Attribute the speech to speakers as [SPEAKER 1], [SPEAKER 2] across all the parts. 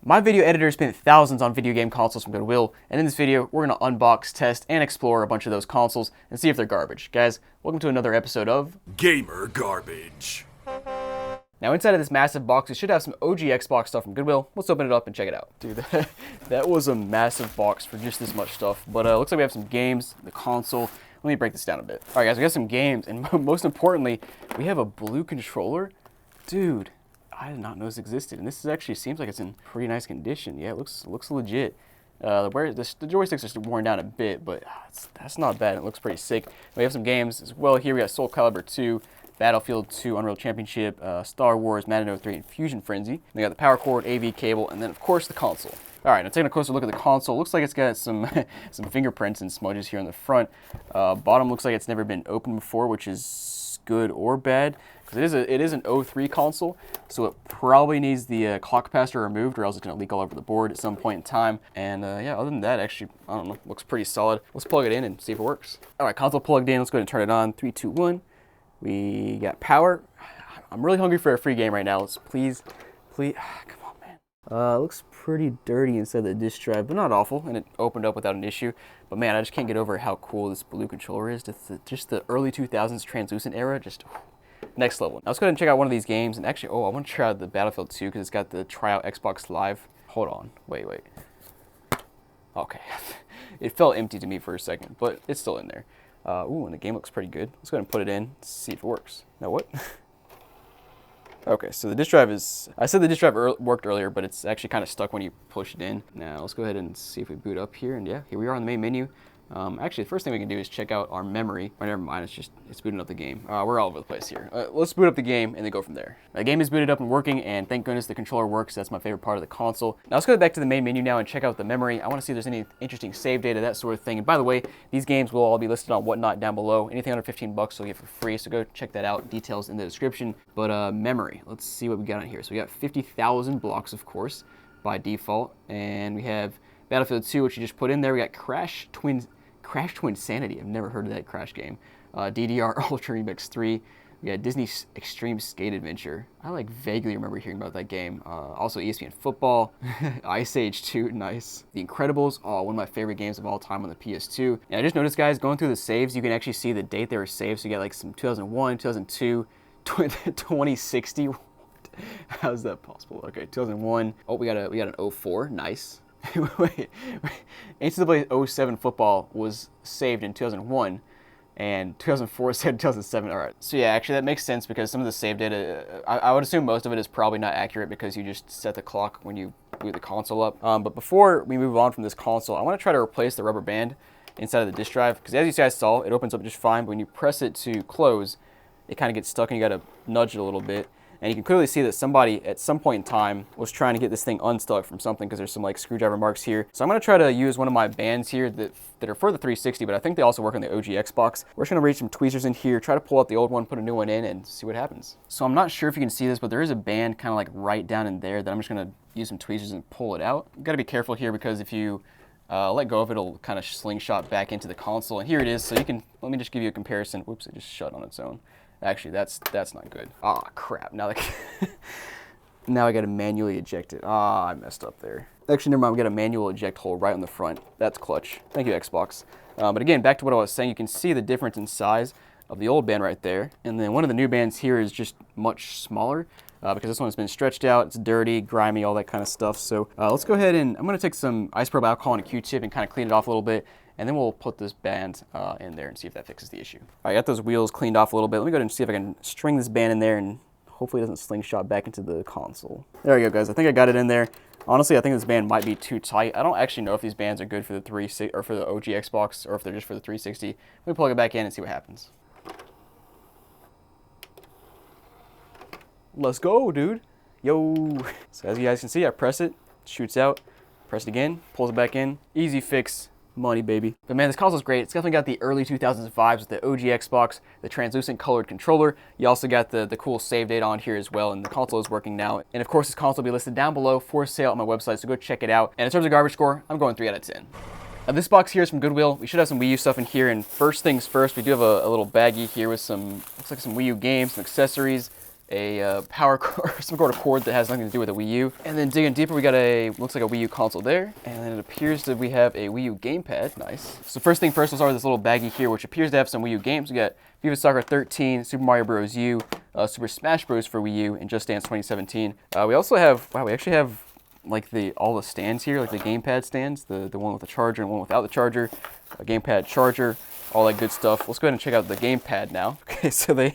[SPEAKER 1] My video editor spent thousands on video game consoles from Goodwill, and in this video, we're going to unbox, test, and explore a bunch of those consoles and see if they're garbage. Guys, welcome to another episode of
[SPEAKER 2] Gamer Garbage.
[SPEAKER 1] Now inside of this massive box, it should have some OG Xbox stuff from Goodwill. Let's open it up and check it out. Dude, that was a massive box for just this much stuff. But looks like we have some games, the console. Let me break this down a bit. All right, guys, we got some games, and most importantly, we have a blue controller. Dude, I did not know this existed, and this actually seems like it's in pretty nice condition. Yeah, it looks legit. The joysticks are worn down a bit, but that's not bad. It looks pretty sick. We have some games as well here. We got Soul Calibur 2, Battlefield 2, Unreal Championship, Star Wars, Madden 03, and Fusion Frenzy. We got the power cord, AV cable, and then of course the console. All right, now taking a closer look at the console, looks like it's got some some fingerprints and smudges here on the front. Bottom looks like it's never been opened before, which is good or bad, because it is an 03 console, so it probably needs the clock capacitor removed, or else it's going to leak all over the board at some point in time. And yeah, other than that, actually, I don't know, looks pretty solid. Let's plug it in and see if it works. All right, console plugged in. Let's go ahead and turn it on. 3, 2, 1. We got power. I'm really hungry for a free game right now. Let's please, come on, man. Looks pretty dirty inside the disk drive, but not awful, and it opened up without an issue. But man, I just can't get over how cool this blue controller is. Just the early 2000s translucent era, just next level. Now let's go ahead and check out one of these games. And actually, I want to try out the Battlefield 2 because it's got the tryout Xbox Live. Hold on, wait. Okay, it felt empty to me for a second, but it's still in there. Ooh, and the game looks pretty good. Let's go ahead and put it in, see if it works. Now what? Okay, so the disk drive is, I said the disk drive worked earlier, but it's actually kind of stuck when you push it in. Now let's go ahead and see if we boot up here, and yeah, here we are on the main menu. Actually, the first thing we can do is check out our memory. Or never mind, it's booting up the game. We're all over the place here. Let's boot up the game and then go from there. The game is booted up and working, and thank goodness the controller works. That's my favorite part of the console. Now let's go back to the main menu now and check out the memory. I want to see if there's any interesting save data, that sort of thing. And by the way, these games will all be listed on Whatnot down below. Anything under 15 bucks you'll get for free, so go check that out. Details in the description. But memory, let's see what we got on here. So we got 50,000 blocks, of course, by default. And we have Battlefield 2, which you just put in there. We got Crash Twin Sanity. I've never heard of that Crash game. DDR Ultra Remix 3. We got Disney Extreme Skate Adventure. I vaguely remember hearing about that game. Also ESPN Football, Ice Age 2, nice. The Incredibles, one of my favorite games of all time on the PS2. And I just noticed, guys, going through the saves, you can actually see the date they were saved. So you got some 2001, 2002, 2060. How is that possible? Okay, 2001. Oh, we got an 04, nice. wait. NCAA 07 football was saved in 2001, and 2004 saved in 2007. All right. So yeah, actually that makes sense because some of the save data, I would assume most of it is probably not accurate because you just set the clock when you boot the console up. But before we move on from this console, I want to try to replace the rubber band inside of the disk drive because as you guys saw, it opens up just fine. But when you press it to close, it kind of gets stuck and you got to nudge it a little bit. And you can clearly see that somebody at some point in time was trying to get this thing unstuck from something because there's some screwdriver marks here. So I'm going to try to use one of my bands here that are for the 360, but I think they also work on the OG Xbox. We're just going to reach some tweezers in here, try to pull out the old one, put a new one in, and see what happens. So I'm not sure if you can see this, but there is a band kind of right down in there that I'm just going to use some tweezers and pull it out. You've got to be careful here because if you let go of it, it'll kind of slingshot back into the console. And here it is, so you can, let me just give you a comparison. Whoops, it just shut on its own. Actually, that's not good. Ah, crap. Now, now I got to manually eject it. Ah, I messed up there. Actually, never mind. We got a manual eject hole right on the front. That's clutch. Thank you, Xbox. But again, back to what I was saying. You can see the difference in size of the old band right there. And then one of the new bands here is just much smaller because this one's been stretched out. It's dirty, grimy, all that kind of stuff. So let's go ahead and I'm going to take some ice probe alcohol and a Q-tip and kind of clean it off a little bit. And then we'll put this band in there and see if that fixes the issue. All right, I got those wheels cleaned off a little bit. Let me go ahead and see if I can string this band in there and hopefully it doesn't slingshot back into the console. There we go, guys. I think I got it in there. Honestly, I think this band might be too tight. I don't actually know if these bands are good for the for the OG Xbox or if they're just for the 360. Let me plug it back in and see what happens. Let's go, dude. Yo. So as you guys can see, I press it, shoots out, press it again, pulls it back in. Easy fix. Money, baby. But man, this console's great. It's definitely got the early 2000s vibes with the OG Xbox, the translucent colored controller. You also got the cool save data on here as well, and the console is working now. And of course, this console will be listed down below for sale on my website, so go check it out. And in terms of garbage score, I'm going 3 out of 10. Now this box here is from Goodwill. We should have some Wii U stuff in here, and first things first, we do have a little baggie here with some, looks like some Wii U games, some accessories, power cord, some sort of cord that has nothing to do with a Wii U. And then digging deeper, we got looks like a Wii U console there. And then it appears that we have a Wii U gamepad. Nice. So first thing first, we'll start with this little baggie here, which appears to have some Wii U games. We got FIFA Soccer 13, Super Mario Bros. U, Super Smash Bros. For Wii U, and Just Dance 2017. We also have, wow, we actually have like all the stands here, like the gamepad stands, the one with the charger and one without the charger, a gamepad charger, all that good stuff. Let's go ahead and check out the gamepad now. Okay, so they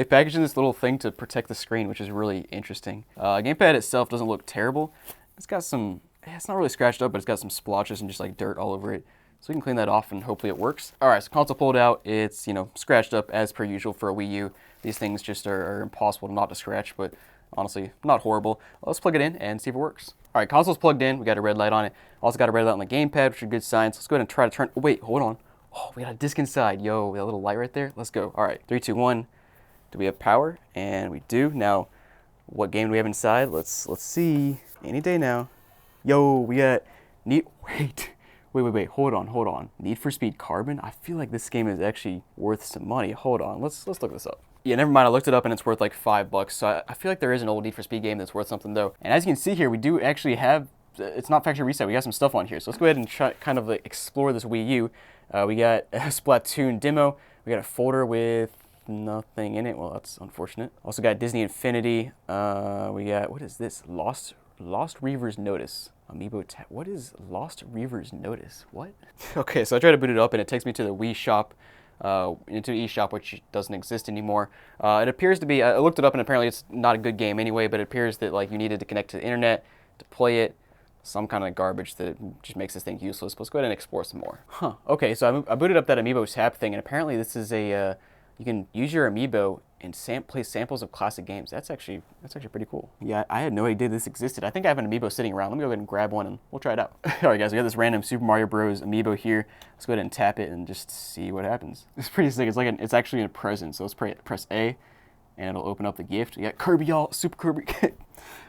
[SPEAKER 1] packaged in this little thing to protect the screen, which is really interesting. Gamepad itself doesn't look terrible. It's got some, it's not really scratched up, but it's got some splotches and just like dirt all over it. So we can clean that off and hopefully it works. All right, so console pulled out. It's, you know, scratched up as per usual for a Wii U. These things just are impossible not to scratch, but honestly, not horrible. Let's plug it in and see if it works. All right, console's plugged in. We got a red light on it. Also got a red light on the gamepad, which are good signs. Let's go ahead and try to turn, oh, wait, hold on. Oh, we got a disc inside. Yo, that little light right there. Let's go. All right, 3, 2, 1. Do we have power? And we do. Now, what game do we have inside? Let's see. Any day now. Yo, we got wait, hold on. Need for Speed Carbon? I feel like this game is actually worth some money. Hold on, let's look this up. Yeah, never mind, I looked it up and it's worth like $5. So I feel like there is an old Need for Speed game that's worth something though. And as you can see here, we do actually have, it's not factory reset, we got some stuff on here. So let's go ahead and try kind of like explore this Wii U. We got a Splatoon demo. We got a folder with nothing in it. Well, that's unfortunate. Also got Disney Infinity. We got, what is this? Lost Reaver's Notice. Amiibo tab. What is Lost Reaver's Notice? What? Okay, so I tried to boot it up and it takes me to the Wii shop, into the eShop, which doesn't exist anymore. It appears to be, I looked it up and apparently it's not a good game anyway, but it appears that like you needed to connect to the internet to play it. Some kind of garbage that just makes this thing useless. Let's go ahead and explore some more. Huh. Okay, so I booted up that Amiibo tab thing, and apparently this is a, you can use your Amiibo and play samples of classic games. That's actually pretty cool. Yeah, I had no idea this existed. I think I have an Amiibo sitting around. Let me go ahead and grab one and we'll try it out. All right, guys, we got this random Super Mario Bros. Amiibo here. Let's go ahead and tap it and just see what happens. It's pretty sick. It's like it's actually a present. So let's press A, and it'll open up the gift. We got Kirby, y'all, Super Kirby.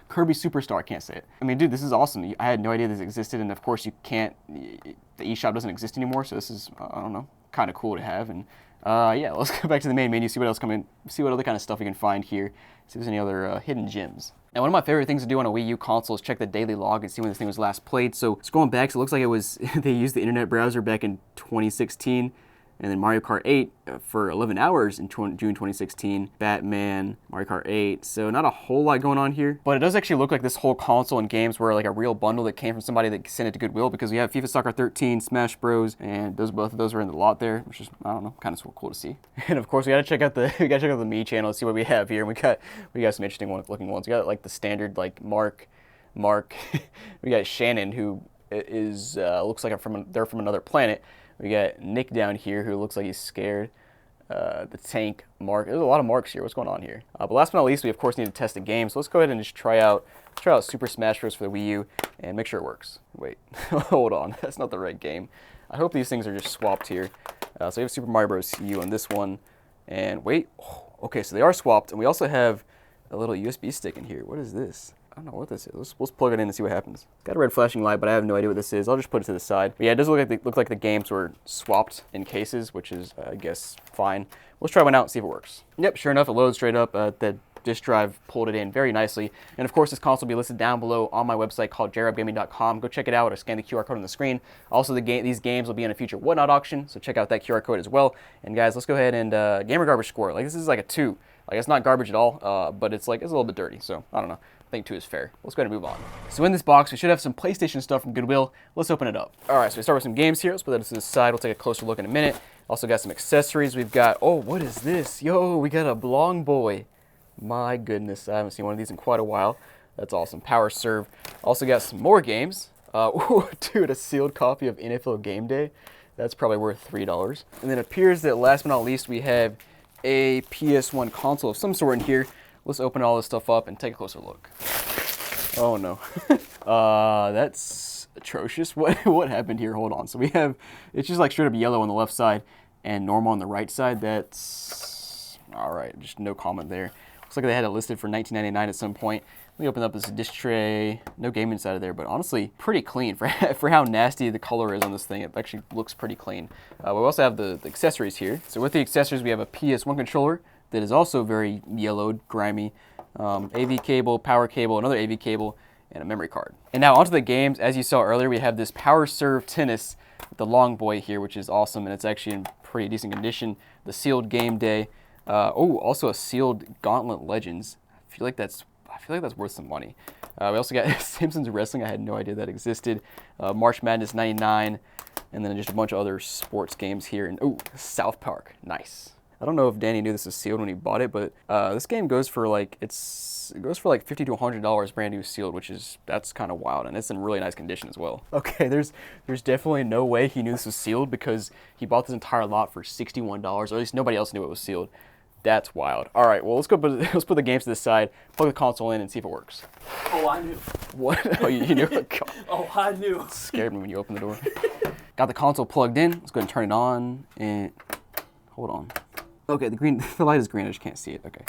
[SPEAKER 1] Kirby Superstar, I can't say it. I mean, dude, this is awesome. I had no idea this existed, and of course you can't, the eShop doesn't exist anymore, so this is, I don't know, kind of cool to have. And yeah, let's go back to the main menu, see what else see what other kind of stuff we can find here, see if there's any other hidden gems. Now, one of my favorite things to do on a Wii U console is check the daily log and see when this thing was last played. So scrolling back, so it looks like it was, they used the internet browser back in 2016. And then Mario Kart 8 for 11 hours in June 2016. Batman, Mario Kart 8. So not a whole lot going on here. But it does actually look like this whole console and games were like a real bundle that came from somebody that sent it to Goodwill, because we have FIFA Soccer 13, Smash Bros, and both of those were in the lot there, which is, I don't know, kind of cool to see. And of course, we gotta check out the Me channel and see what we have here. And we got some interesting looking ones. We got like the standard like Mark. We got Shannon, who is looks like they're from another planet. We got Nick down here, who looks like he's scared. The tank, Mark. There's a lot of Marks here. What's going on here? But last but not least, we of course need to test the game. So let's go ahead and just try out Super Smash Bros. For the Wii U and make sure it works. Wait, hold on. That's not the right game. I hope these things are just swapped here. So we have Super Mario Bros. U on this one. And wait, okay, so they are swapped. And we also have a little USB stick in here. What is this? I don't know what this is. Let's plug it in and see what happens. It's got a red flashing light, but I have no idea what this is. I'll just put it to the side. But yeah, it does look like the games were swapped in cases, which is, I guess, fine. Let's try one out and see if it works. Yep, sure enough, it loads straight up. The disk drive pulled it in very nicely. And of course, this console will be listed down below on my website called jacobrgaming.com. Go check it out or scan the QR code on the screen. Also, these games will be in a future Whatnot auction, so check out that QR code as well. And guys, let's go ahead and gamer garbage score. Like, this is like a 2. Like, it's not garbage at all, but it's a little bit dirty, so I don't know. I think 2 is fair. Let's go ahead and move on. So in this box, we should have some PlayStation stuff from Goodwill. Let's open it up. All right, so we start with some games here. Let's put that to the side. We'll take a closer look in a minute. Also got some accessories. We've got, oh, what is this? Yo, we got a Blong Boy. My goodness, I haven't seen one of these in quite a while. That's awesome. Power Serve. Also got some more games. Ooh, dude, a sealed copy of NFL Game Day. That's probably worth $3. And then it appears that last but not least, we have a PS1 console of some sort in here. Let's open all this stuff up and take a closer look. Oh no. That's atrocious. What happened here? Hold on. So we have, it's just like straight up yellow on the left side and normal on the right side. That's, all right, just no comment there. Looks like they had it listed for $19.99 at some point. Let me open up this disc tray. No game inside of there, but honestly, pretty clean. For how nasty the color is on this thing, it actually looks pretty clean. We also have the accessories here. So with the accessories, we have a PS1 controller that is also very yellowed, grimy. AV cable, power cable, another AV cable, and a memory card. And now onto the games. As you saw earlier, we have this Power Serve Tennis with the long boy here, which is awesome, and it's actually in pretty decent condition. The sealed Game Day. Also a sealed Gauntlet Legends. I feel like that's worth some money. We also got Simpsons Wrestling. I had no idea that existed. March Madness 99, and then just a bunch of other sports games here. And South Park, nice. I don't know if Danny knew this was sealed when he bought it, but this game goes for like $50 to $100 brand new sealed, that's kind of wild, and it's in really nice condition as well. Okay, there's definitely no way he knew this was sealed because he bought this entire lot for $61, or at least nobody else knew it was sealed. That's wild. All right, well let's put the games to the side, plug the console in, and see if it works.
[SPEAKER 3] Oh, I knew.
[SPEAKER 1] What? Oh, you knew?
[SPEAKER 3] Oh, I knew.
[SPEAKER 1] It scared me when you opened the door. Got the console plugged in. Let's go ahead and turn it on. And hold on. Okay, the light is green. I just can't see it. Okay.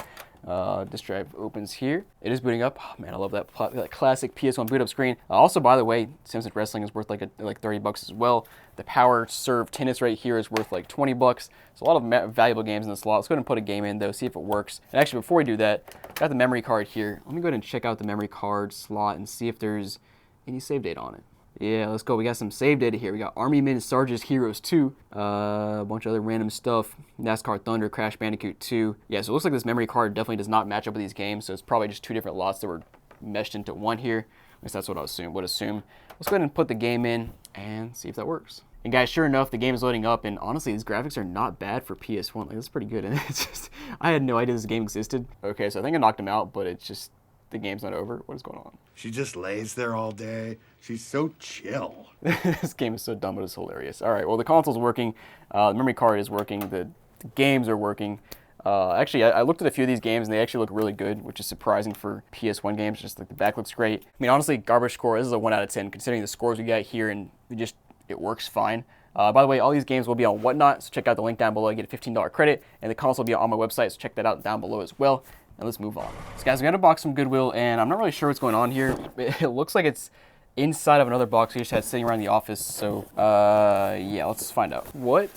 [SPEAKER 1] Disk drive opens here. It is booting up. Oh, man, I love that classic PS1 boot up screen. Also, by the way, Simpsons Wrestling is worth like $30 as well. The Power Serve Tennis right here is worth like $20. So a lot of valuable games in this slot. Let's go ahead and put a game in though, see if it works. And actually, before we do that, got the memory card here. Let me go ahead and check out the memory card slot and see if there's any save data on it. Yeah, let's go. We got some save data here. We got Army Men, Sarge's Heroes 2, a bunch of other random stuff, NASCAR Thunder, Crash Bandicoot 2. Yeah, so it looks like this memory card definitely does not match up with these games, so it's probably just two different lots that were meshed into one here. At least that's what I would assume. Let's go ahead and put the game in and see if that works. And guys, sure enough, the game is loading up, and honestly, these graphics are not bad for PS1. Like, that's pretty good, and it's just, I had no idea this game existed. Okay, so I think I knocked him out, but it's just, the game's not over. What is going on?
[SPEAKER 4] She just lays there all day. She's so chill.
[SPEAKER 1] This game is so dumb, but it's hilarious. All right, well, the console's working. The memory card is working. The games are working. Actually, I looked at a few of these games, and they actually look really good, which is surprising for PS1 games. Just like the back looks great. I mean, honestly, garbage score, this is a 1 out of 10, considering the scores we got here, and it works fine. By the way, all these games will be on Whatnot, so check out the link down below. You get a $15 credit, and the console will be on my website, so check that out down below as well. And let's move on. So guys, we got a box from Goodwill, and I'm not really sure what's going on here. It looks like it's inside of another box we just had sitting around the office. So, yeah, let's find out. What?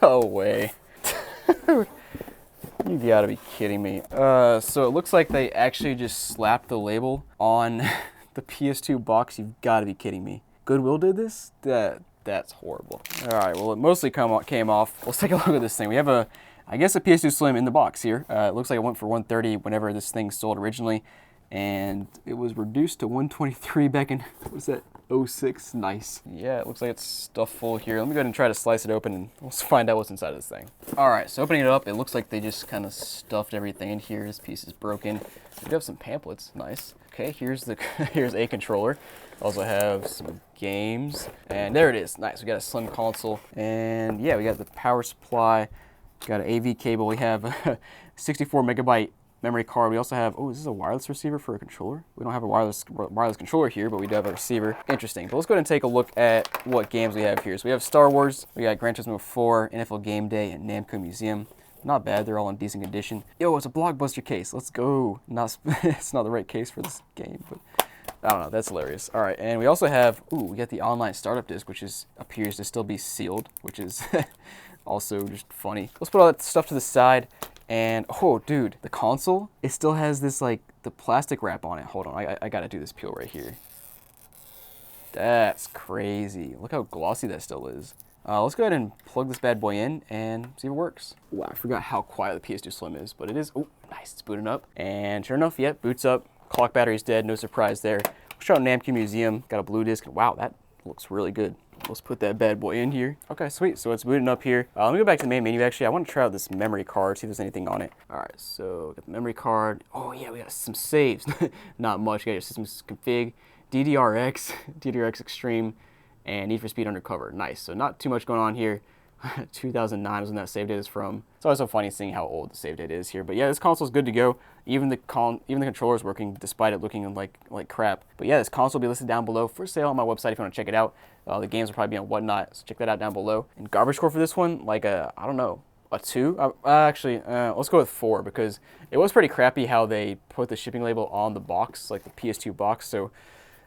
[SPEAKER 1] No way. You gotta be kidding me. So it looks like they actually just slapped the label on the PS2 box. You've gotta be kidding me. Goodwill did this? That's horrible. All right, well, it mostly came off. Let's take a look at this thing. We have I guess a PS2 Slim in the box here. It looks like it went for $130 whenever this thing sold originally, and it was reduced to $123 back in, what was that, 06? Nice. Yeah, it looks like it's stuffed full here. Let me go ahead and try to slice it open, and let's find out what's inside of this thing. All right, so opening it up, it looks like they just kind of stuffed everything in here. This piece is broken. We do have some pamphlets, nice. Okay, here's a controller. Also have some games, and there it is, nice. We got a slim console, and yeah, we got the power supply. Got an AV cable. We have a 64 megabyte memory card. We also have, is this a wireless receiver for a controller? We don't have a wireless controller here, but we do have a receiver. Interesting. But let's go ahead and take a look at what games we have here. So we have Star Wars, we got Gran Turismo 4, NFL Game Day, and Namco Museum. Not bad. They're all in decent condition. Yo, it's a Blockbuster case. Let's go. It's not the right case for this game, but I don't know. That's hilarious. All right, and we also have, we got the online startup disc, which appears to still be sealed, which is also just funny. Let's put all that stuff to the side. And, dude, the console, it still has this, like, the plastic wrap on it. Hold on, I gotta do this peel right here. That's crazy. Look how glossy that still is. Let's go ahead and plug this bad boy in and see if it works. Wow, I forgot how quiet the PS2 Slim is, but it is. Nice, it's booting up. And sure enough, yeah, boots up. Clock battery's dead, no surprise there. Let's try out Namco Museum, got a blue disc. Wow, that looks really good. Let's put that bad boy in here. Okay, sweet, so it's booting up here. Let me go back to the main menu, actually. I want to try out this memory card, see if there's anything on it. All right, so got the memory card. Oh yeah, we got some saves. Not much, you got your system config, DDRX, DDRX Extreme, and Need for Speed Undercover. Nice, so not too much going on here. 2009 is when that save data is from. It's always so funny seeing how old the save data is here. But yeah, this console is good to go. Even the controller is working despite it looking like crap. But yeah, this console will be listed down below for sale on my website if you want to check it out. The games will probably be on Whatnot, so check that out down below. And garbage score for this one, like I don't know, a 2? Actually, let's go with 4 because it was pretty crappy how they put the shipping label on the box, like the PS2 box. So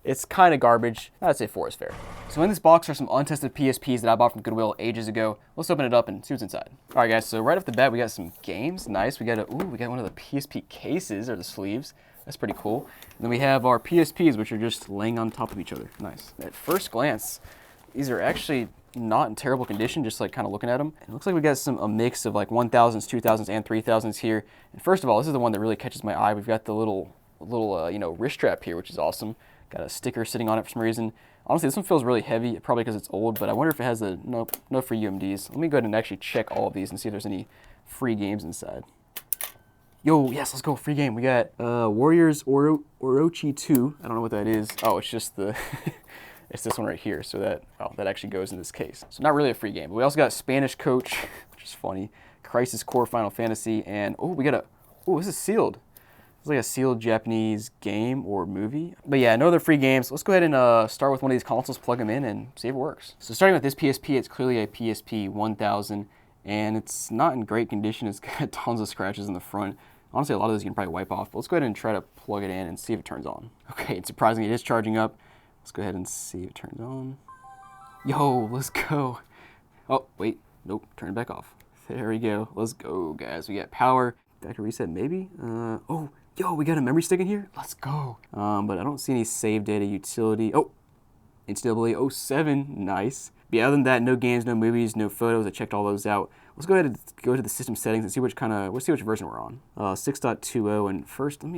[SPEAKER 1] It's kind of garbage. I'd say 4 is fair. So in this box are some untested PSPs that I bought from Goodwill ages ago. Let's open it up and see what's inside. All right, guys, so right off the bat, we got some games. Nice. We got one of the PSP cases, or the sleeves. That's pretty cool. And then we have our PSPs, which are just laying on top of each other. Nice. At first glance, these are actually not in terrible condition, just like kind of looking at them. It looks like we got a mix of like 1000s, 2000s, and 3000s here. And first of all, this is the one that really catches my eye. We've got the little wrist strap here, which is awesome. Got a sticker sitting on it for some reason. Honestly, this one feels really heavy, probably because it's old, but I wonder if it has no free UMDs. Let me go ahead and actually check all of these and see if there's any free games inside. Yo, yes, let's go, free game. We got Warriors Orochi 2. I don't know what that is. Oh, it's just the, it's this one right here. So that actually goes in this case. So not really a free game. But we also got Spanish Coach, which is funny. Crisis Core Final Fantasy, and this is sealed. It's like a sealed Japanese game or movie. But yeah, no other free games. Let's go ahead and start with one of these consoles, plug them in, and see if it works. So starting with this PSP, it's clearly a PSP 1000, and it's not in great condition. It's got tons of scratches in the front. Honestly, a lot of those you can probably wipe off, but let's go ahead and try to plug it in and see if it turns on. Okay, and surprisingly, it is charging up. Let's go ahead and see if it turns on. Yo, let's go. Oh, wait, nope, turn it back off. There we go, let's go, guys. We got power, factory reset maybe? Yo, we got a memory stick in here? Let's go. But I don't see any save data utility. Oh, NCAA 07, nice. But yeah, other than that, no games, no movies, no photos. I checked all those out. Let's go ahead and go to the system settings and see which version we're on. 6.20, and first, let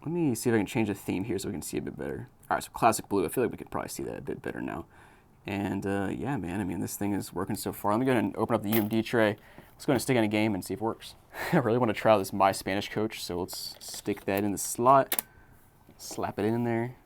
[SPEAKER 1] me see if I can change the theme here so we can see a bit better. All right, so classic blue. I feel like we could probably see that a bit better now. And yeah, man, I mean, this thing is working so far. Let me go ahead and open up the UMD tray. Let's go ahead and stick in a game and see if it works. I really want to try out this My Spanish Coach, so let's stick that in the slot, slap it in there.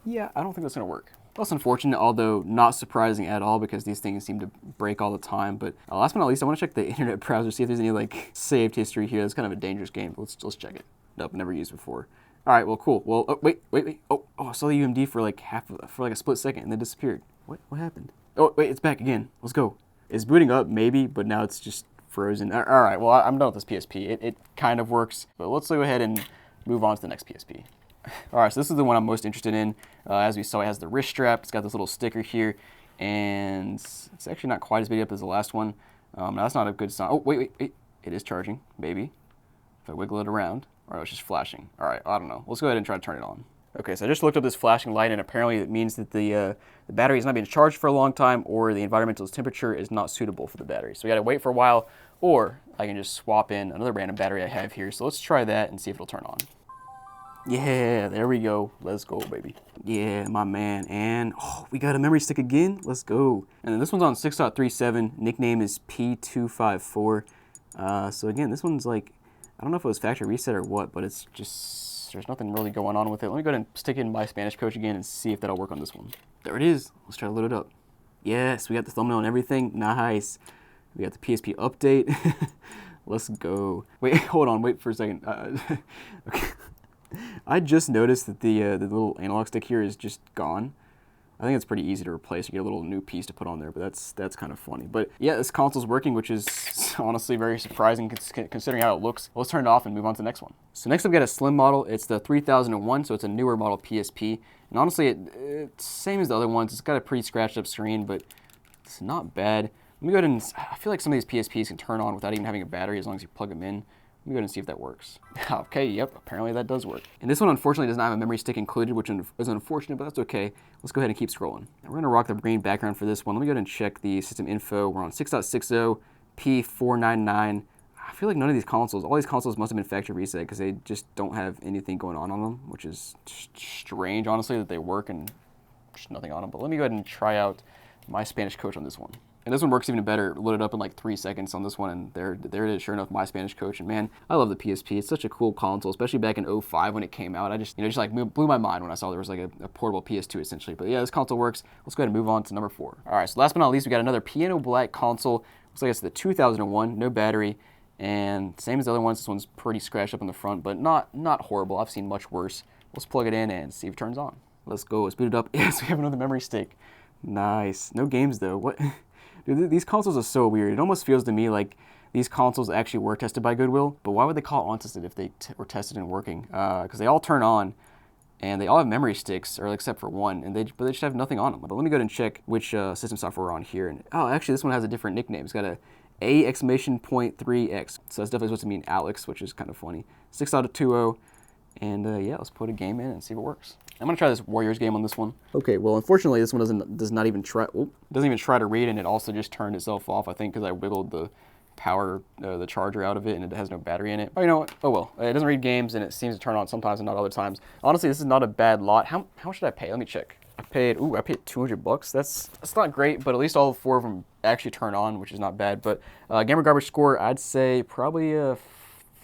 [SPEAKER 1] Yeah, I don't think that's going to work. That's unfortunate, although not surprising at all because these things seem to break all the time. But last but not least, I want to check the internet browser, see if there's any like saved history here. That's kind of a dangerous game, but let's check it. Nope, never used before. All right, well, cool. Well, oh, wait. Oh, I saw the UMD for like a split second and then disappeared. What happened? Oh, wait, it's back again. Let's go. It's booting up maybe, but now it's just frozen. All right, well, I'm done with this PSP. It kind of works, but let's go ahead and move on to the next PSP. All right, so this is the one I'm most interested in. As we saw, it has the wrist strap. It's got this little sticker here, and it's actually not quite as big up as the last one. Now that's not a good sign. Oh, wait. It is charging, maybe. If I wiggle it around. Or it's just flashing. All right, I don't know. Let's go ahead and try to turn it on. Okay, so I just looked up this flashing light, and apparently it means that the battery is not being charged for a long time, or the environmental temperature is not suitable for the battery. So we got to wait for a while, or I can just swap in another random battery I have here. So let's try that and see if it'll turn on. Yeah, there we go. Let's go, baby. Yeah, my man. And we got a memory stick again. Let's go. And then this one's on 6.37. Nickname is P254. So again, this one's like, I don't know if it was factory reset or what, but it's just, there's nothing really going on with it. Let me go ahead and stick in My Spanish Coach again and see if that'll work on this one. There it is. Let's try to load it up. Yes, we got the thumbnail and everything. Nice. We got the PSP update. Let's go. Wait, hold on. Wait for a second. Okay. I just noticed that the little analog stick here is just gone. I think it's pretty easy to replace. You get a little new piece to put on there, but that's kind of funny. But yeah, this console's working, which is honestly very surprising considering how it looks. Let's turn it off and move on to the next one. So next I've got a slim model. It's the 3001, so it's a newer model PSP. And honestly, it's same as the other ones. It's got a pretty scratched up screen, but it's not bad. Let me go ahead and, I feel like some of these PSPs can turn on without even having a battery as long as you plug them in. Let me go ahead and see if that works. Okay, yep, apparently that does work. And this one unfortunately does not have a memory stick included, which is unfortunate, but that's okay. Let's go ahead and keep scrolling. Now, we're gonna rock the green background for this one. Let me go ahead and check the system info. We're on 6.60, P499. I feel like none of these consoles, all these consoles must have been factory reset because they just don't have anything going on them, which is strange, honestly, that they work and just nothing on them. But let me go ahead and try out My Spanish Coach on this one. And this one works even better. Loaded up in like 3 seconds on this one, and there it is, sure enough, My Spanish Coach. And man, I love the PSP. It's such a cool console, especially back in 05 when it came out. I just, just like blew my mind when I saw there was like a portable PS2 essentially. But yeah, this console works. Let's go ahead and move on to number 4. All right, so last but not least, we got another piano black console. Looks like it's the 2001, no battery, and same as the other ones. This one's pretty scratched up in the front, but not horrible. I've seen much worse. Let's plug it in and see if it turns on. Let's go. Let's boot it up. Yes, we have another memory stick. Nice. No games though. What? Dude, these consoles are so weird. It almost feels to me like these consoles actually were tested by Goodwill, but why would they call it untested if they were tested and working? Because they all turn on, and they all have memory sticks, or except for one, and but they just have nothing on them. But let me go ahead and check which system software we're on here. And oh, actually, this one has a different nickname. It's got a exclamation point 3x. So that's definitely supposed to mean Alex, which is kind of funny. 6 out of 2.0. And yeah, let's put a game in and see what works. I'm gonna try this Warriors game on this one. Okay, well, unfortunately, this one doesn't even try to read, and it also just turned itself off. I think because I wiggled the power, the charger out of it, and it has no battery in it. Oh, you know what? Oh well, it doesn't read games, and it seems to turn on sometimes and not other times. Honestly, this is not a bad lot. How much did I pay? Let me check. I paid $200. That's not great, but at least all 4 of them actually turn on, which is not bad. But gamer garbage score, I'd say probably a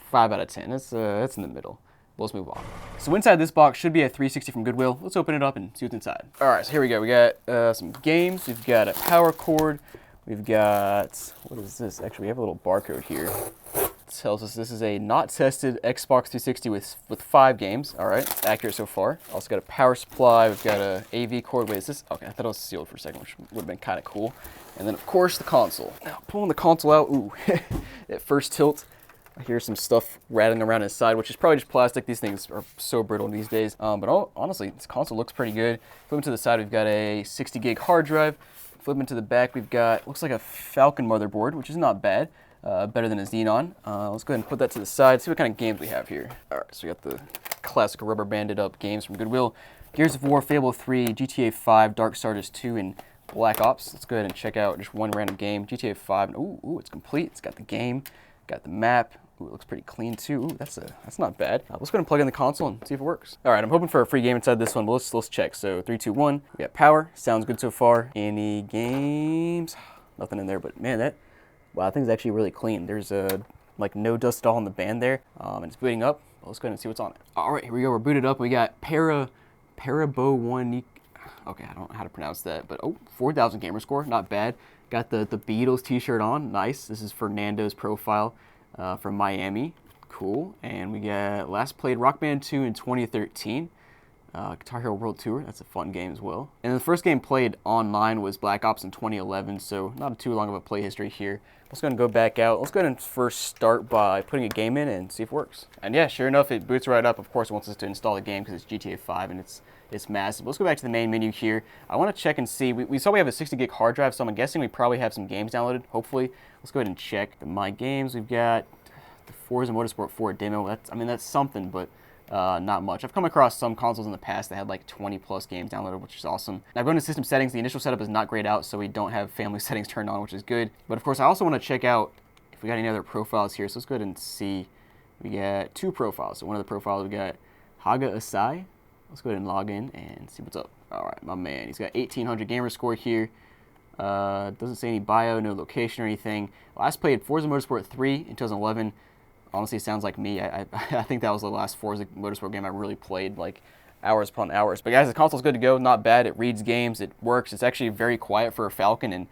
[SPEAKER 1] 5 out of 10. It's in the middle. Let's move on. So inside this box should be a 360 from Goodwill. Let's open it up and see what's inside. All right, so here we go. We got some games. We've got a power cord. We've got, what is this? Actually, we have a little barcode here. It tells us this is a not tested Xbox 360 with 5 games. All right, it's accurate so far. Also got a power supply. We've got a AV cord. Wait, is this? Okay, I thought it was sealed for a second, which would have been kind of cool. And then, of course, the console. Now, pulling the console out, ooh, at first tilt, I hear some stuff rattling around inside, which is probably just plastic. These things are so brittle these days. But honestly, this console looks pretty good. Flipping to the side, we've got a 60 gig hard drive. Flipping to the back, we've got, looks like a Falcon motherboard, which is not bad. Better than a Xenon. Let's go ahead and put that to the side, see what kind of games we have here. All right, so we got the classic rubber banded up games from Goodwill. Gears of War, Fable 3, GTA 5, Darksiders 2, and Black Ops. Let's go ahead and check out just one random game. GTA 5, and ooh, it's complete. It's got the game, got the map. Ooh, it looks pretty clean too. Ooh, that's not bad. Let's go ahead and plug in the console and see if it works. All right, I'm hoping for a free game inside this one, but let's check. So 3, 2, 1. We got power. Sounds good so far. Any games? Nothing in there, but man, wow, that thing's actually really clean. There's like no dust at all in the band there, and it's booting up. Let's go ahead and see what's on it. All right, here we go. We're booted up. We got Parabo 1. Okay, I don't know how to pronounce that, but 4,000 gamer score, not bad. Got the Beatles t-shirt on, nice. This is Fernando's profile from Miami, cool. And we got last played Rock Band 2 in 2013. Guitar Hero World Tour, that's a fun game as well. And the first game played online was Black Ops in 2011, so not too long of a play history here. Let's go ahead and go back out. Let's go ahead and first start by putting a game in and see if it works. And yeah, sure enough, it boots right up. Of course, it wants us to install the game because it's GTA 5 and it's massive. Let's go back to the main menu here. I want to check and see. We saw we have a 60 gig hard drive, so I'm guessing we probably have some games downloaded, hopefully. Let's go ahead and check the My Games. We've got the Forza Motorsport 4 demo. That's something, but not much. I've come across some consoles in the past that had like 20 plus games downloaded, which is awesome. Now going to system settings, the initial setup is not grayed out, so we don't have family settings turned on, which is good. But of course, I also want to check out if we got any other profiles here. So let's go ahead and see. We got 2 profiles. So one of the profiles we got Haga Asai. Let's go ahead and log in and see what's up. All right, my man. He's got 1,800 gamer score here. Doesn't say any bio, no location or anything. Last played Forza Motorsport 3 in 2011. Honestly, it sounds like me. I think that was the last Forza Motorsport game I really played, like hours upon hours. But guys, the console's good to go. Not bad. It reads games. It works. It's actually very quiet for a Falcon, and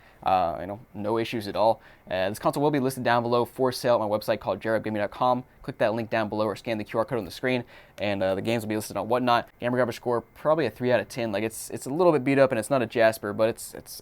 [SPEAKER 1] no issues at all. This console will be listed down below for sale at my website called jarabgaming.com. Click that link down below or scan the QR code on the screen, and the games will be listed on whatnot. Gamer garbage score probably a 3 out of 10. Like it's a little bit beat up, and it's not a Jasper, but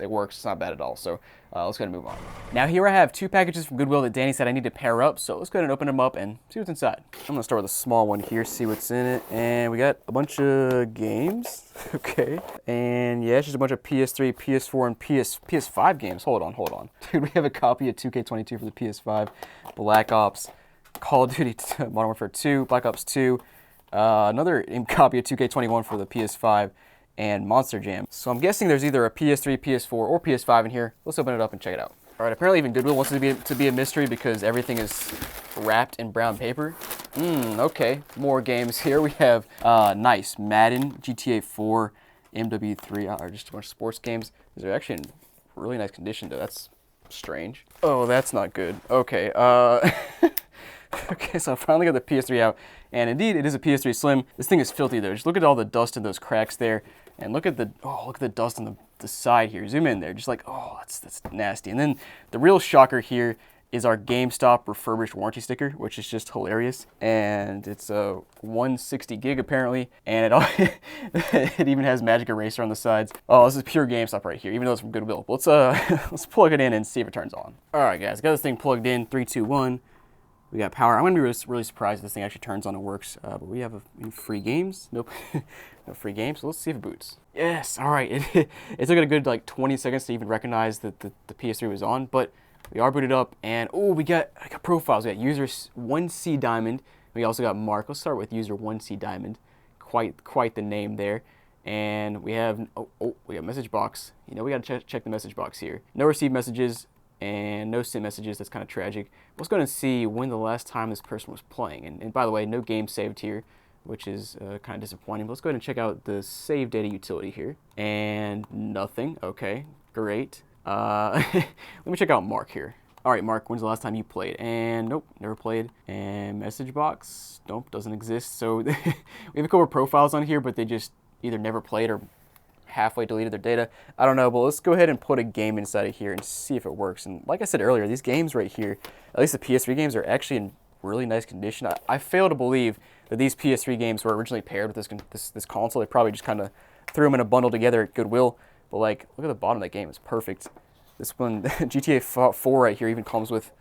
[SPEAKER 1] it works. It's not bad at all. So let's go ahead and move on. Now here I have 2 packages from Goodwill that Danny said I need to pair up. So let's go ahead and open them up and see what's inside. I'm gonna start with a small one here, see what's in it, and we got a bunch of games. Okay, and yeah, it's just a bunch of PS3, PS4, and PS5 games. Hold on, dude. We have a copy of 2K22 for the PS5, Black Ops, Call of Duty Modern Warfare 2, Black Ops 2, another copy of 2K21 for the PS5, and Monster Jam. So I'm guessing there's either a PS3, PS4, or PS5 in here. Let's open it up and check it out. All right, apparently even Goodwill wants it to be a mystery because everything is wrapped in brown paper. Okay, more games here. We have nice Madden, GTA 4, MW3, or just a bunch of sports games. These are actually in really nice condition though. That's strange. Oh, that's not good. Okay, okay, so I finally got the PS3 out, and indeed it is a PS3 Slim. This thing is filthy though. Just look at all the dust in those cracks there, and look at the dust on the side here. Zoom in there, just like, oh, that's nasty. And then the real shocker here is our GameStop refurbished warranty sticker, which is just hilarious. And it's a 160 gig apparently, and it even has Magic Eraser on the sides. Oh, this is pure GameStop right here, even though it's from Goodwill. But let's plug it in and see if it turns on. All right, guys, got this thing plugged in. 3, 2, 1. We got power. I'm gonna be really surprised if this thing actually turns on and works. But we have free games. Nope, no free games. So let's see if it boots. Yes. All right. It took it a good like 20 seconds to even recognize that the PS3 was on, but we are booted up, and oh, I got profiles. We got user 1C Diamond. We also got Mark. Let's start with user 1C Diamond. Quite the name there. And we have we got message box. You know, we gotta check the message box here. No received messages and no sent messages. That's kind of tragic. Let's go ahead and see when the last time this person was playing. And by the way, no game saved here, which is kind of disappointing. But let's go ahead and check out the save data utility here. And nothing. Okay, great. Let me check out Mark here. All right, Mark, when's the last time you played? And nope, never played. And message box, nope, doesn't exist. So we have a couple of profiles on here, but they just either never played or halfway deleted their data. I don't know, but let's go ahead and put a game inside of here and see if it works. And like I said earlier, these games right here, at least the PS3 games, are actually in really nice condition. I fail to believe that these PS3 games were originally paired with this console. They probably just kind of threw them in a bundle together at Goodwill. But like, look at the bottom of that game. It's perfect. This one, GTA 4 right here, even comes with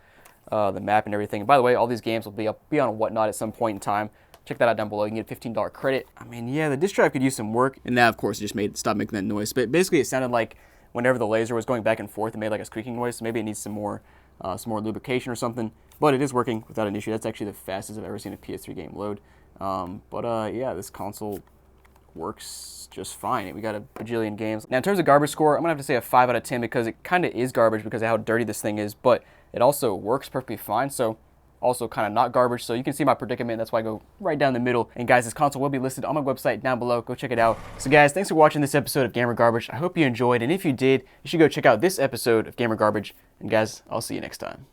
[SPEAKER 1] the map and everything. And by the way, all these games will be on Whatnot at some point in time. Check that out down below. You can get a $15 credit. I mean, yeah, the disk drive could use some work. And that, of course, it just stopped making that noise. But basically, it sounded like whenever the laser was going back and forth, it made like a squeaking noise. So maybe it needs some more lubrication or something. But it is working without an issue. That's actually the fastest I've ever seen a PS3 game load. Yeah, this console works just fine. We got a bajillion games. Now, in terms of garbage score, I'm gonna have to say a 5 out of 10 because it kind of is garbage because of how dirty this thing is, but it also works perfectly fine. So also kind of not garbage. So you can see my predicament. That's why I go right down the middle. And guys, this console will be listed on my website down below. Go check it out. So guys, thanks for watching this episode of Gamer Garbage. I hope you enjoyed. And if you did, you should go check out this episode of Gamer Garbage. And guys, I'll see you next time.